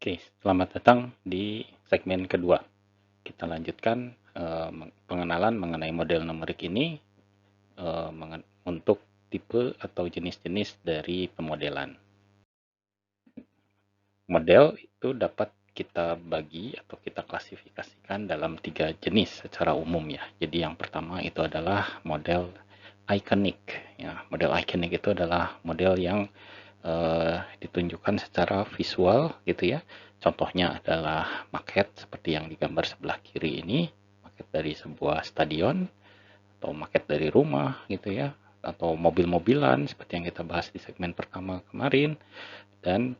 Oke, selamat datang di segmen kedua. Kita lanjutkan pengenalan mengenai model numerik ini untuk tipe atau jenis-jenis dari pemodelan. Model itu dapat kita bagi atau kita klasifikasikan dalam 3 jenis secara umum ya. Jadi yang pertama itu adalah model iconic. Ya, model iconic itu adalah model yang ditunjukkan secara visual gitu ya. Contohnya adalah maket seperti yang digambar sebelah kiri ini, maket dari sebuah stadion atau maket dari rumah gitu ya, atau mobil-mobilan seperti yang kita bahas di segmen pertama kemarin, dan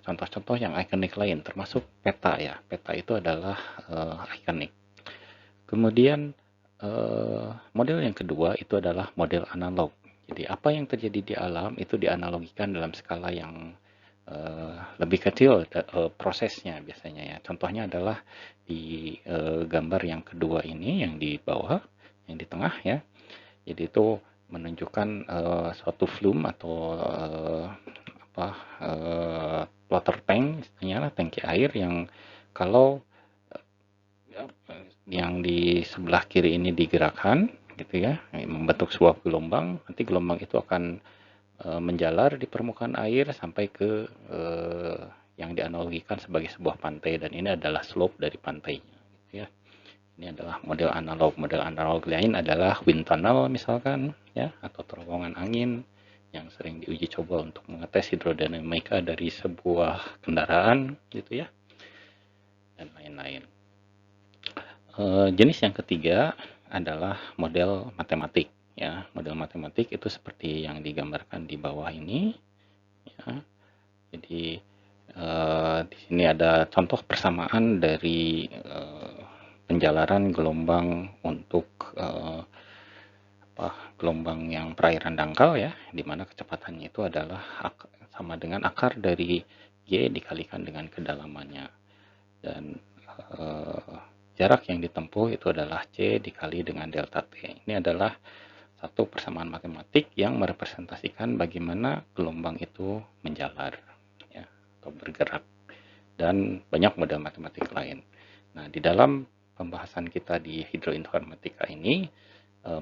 contoh-contoh yang ikonik lain termasuk peta ya. Peta itu adalah ikonik. Kemudian model yang kedua itu adalah model analog. Jadi apa yang terjadi di alam itu dianalogikan dalam skala yang lebih kecil prosesnya biasanya ya. Contohnya adalah di gambar yang kedua ini yang di bawah, yang di tengah ya. Jadi itu menunjukkan suatu flume atau water tank, istilahnya tangki air yang kalau yang di sebelah kiri ini digerakkan gitu ya, membentuk sebuah gelombang, nanti gelombang itu akan menjalar di permukaan air sampai ke yang dianalogikan sebagai sebuah pantai, dan ini adalah slope dari pantainya gitu ya. Ini adalah model analog. Model analog lain adalah wind tunnel misalkan ya, atau terowongan angin yang sering diuji coba untuk mengetes hidrodinamika dari sebuah kendaraan gitu ya, dan lain-lain. Jenis yang ketiga adalah model matematik ya. Model matematik itu seperti yang digambarkan di bawah ini ya. Jadi di sini ada contoh persamaan dari penjalaran gelombang untuk gelombang yang perairan dangkal ya, di mana kecepatannya itu adalah sama dengan akar dari Y dikalikan dengan kedalamannya, dan jarak yang ditempuh itu adalah C dikali dengan delta T. Ini adalah satu persamaan matematik yang merepresentasikan bagaimana gelombang itu menjalar ya, atau bergerak, dan banyak model matematik lain. Nah, di dalam pembahasan kita di hidroinformatika ini,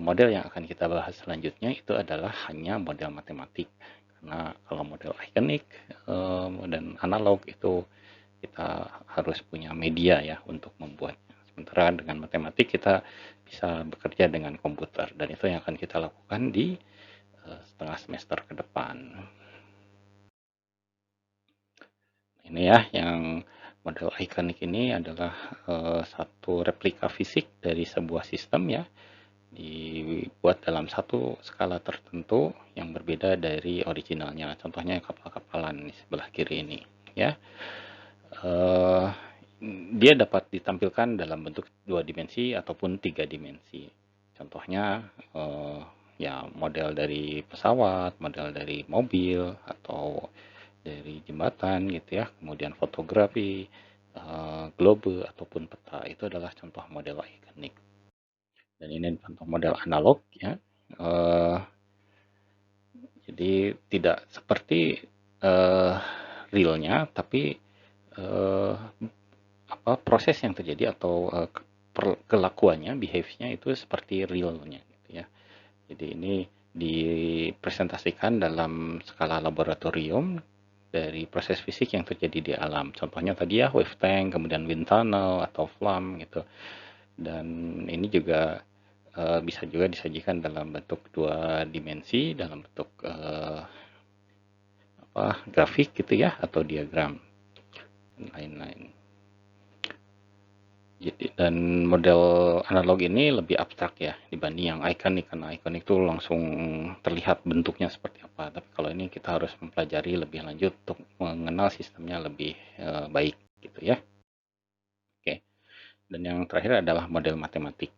model yang akan kita bahas selanjutnya itu adalah hanya model matematik. Karena kalau model ikonik dan analog itu kita harus punya media ya untuk membuatnya. Sementara dengan matematik kita bisa bekerja dengan komputer, dan itu yang akan kita lakukan di setengah semester ke depan. Ini ya, yang model ikonik ini adalah satu replika fisik dari sebuah sistem ya, dibuat dalam satu skala tertentu yang berbeda dari originalnya. Contohnya kapal-kapalan di sebelah kiri ini ya. Dia dapat ditampilkan dalam bentuk 2 dimensi ataupun 3 dimensi. Contohnya ya model dari pesawat, model dari mobil, atau dari jembatan gitu ya. Kemudian fotografi, globe ataupun peta, itu adalah contoh model ikonik. Dan ini contoh model analog ya. Jadi tidak seperti realnya, tapi proses yang terjadi atau kelakuannya, behavior-nya itu seperti realnya gitu ya. Jadi ini dipresentasikan dalam skala laboratorium dari proses fisik yang terjadi di alam. Contohnya tadi ya wave tank, kemudian wind tunnel atau flam gitu. Dan ini juga bisa juga disajikan dalam bentuk 2 dimensi, dalam bentuk grafik gitu ya, atau diagram dan lain-lain. Dan model analog ini lebih abstrak ya dibanding yang ikonik, karena ikonik itu langsung terlihat bentuknya seperti apa. Tapi kalau ini kita harus mempelajari lebih lanjut untuk mengenal sistemnya lebih baik gitu ya. Oke. Dan yang terakhir adalah model matematik.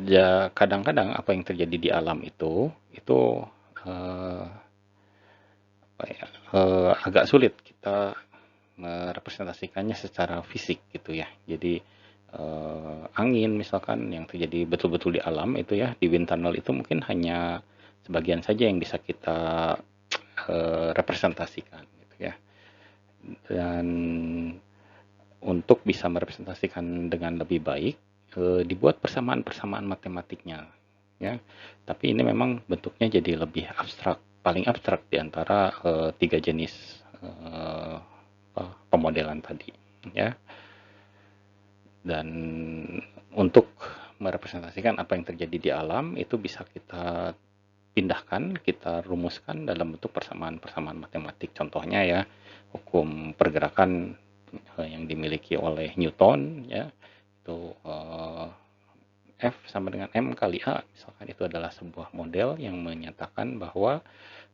Ya, kadang-kadang apa yang terjadi di alam itu agak sulit kita merepresentasikannya secara fisik gitu ya. Jadi angin misalkan yang terjadi betul-betul di alam itu ya, di wind tunnel itu mungkin hanya sebagian saja yang bisa kita representasikan gitu ya. Dan untuk bisa merepresentasikan dengan lebih baik, dibuat persamaan-persamaan matematiknya ya. Tapi ini memang bentuknya jadi lebih abstrak, paling abstrak di antara tiga jenis pemodelan tadi ya. Dan untuk merepresentasikan apa yang terjadi di alam itu bisa kita pindahkan, kita rumuskan dalam bentuk persamaan-persamaan matematik. Contohnya ya, hukum pergerakan yang dimiliki oleh Newton ya, itu F sama dengan M kali A, misalkan itu adalah sebuah model yang menyatakan bahwa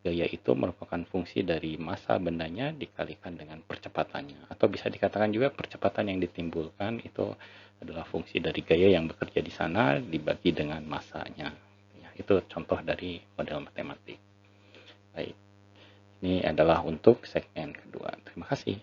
gaya itu merupakan fungsi dari massa bendanya dikalikan dengan percepatannya. Atau bisa dikatakan juga percepatan yang ditimbulkan itu adalah fungsi dari gaya yang bekerja di sana dibagi dengan massanya. Ya, itu contoh dari model matematik. Baik, ini adalah untuk segmen kedua. Terima kasih.